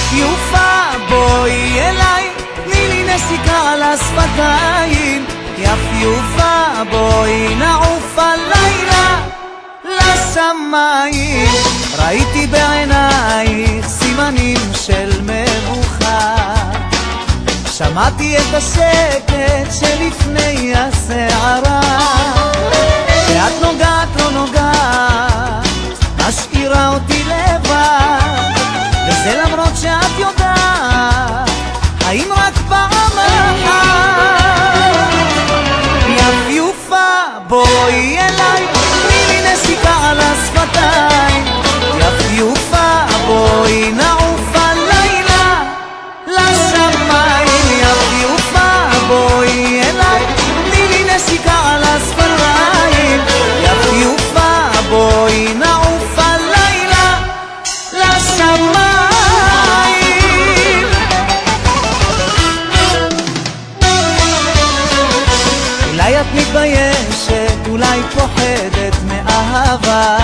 יפיופה בואי אליי, תני לי נסיקה על השפתיים. יפיופה בואי נעוף הלילה לשמיים. ראיתי בעינייך סימנים של מבוכה, שמעתי את השקט שלפני הסערה, ואת נוגעת לא נוגעת, משאירה אותי לבד, וזה למרות שאת יודעת, האם רק פעם אחת. יפיופה בואי אליי, תני לי נסיקה על השפתיים. יפיופה בואי נעוף הלילה לשמיים. יפיופה בואי אליי, תני לי נסיקה על השפתיים. יפיופה בואי נעוף הלילה לשמיים. אולי את מתביישת, אולי פוחדת מאהבה,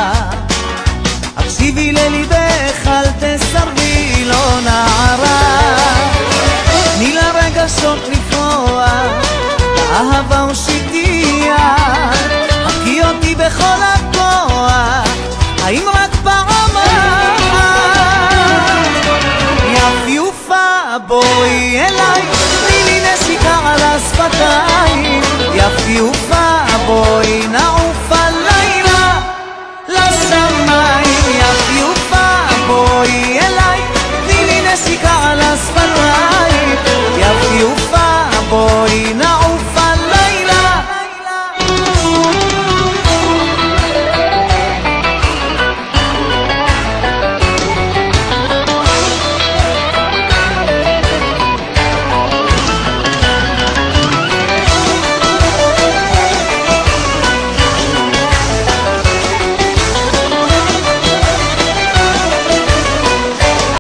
הקשיבי לליבך, אל תסרבי לו נערה. תני לרגשות לפרוח, אהבה ושתייה, חכי אותי בכל הכוח, האם רק פעם אחת. יפיופה בואי אליי, תני לי נסיקה על השפתיים.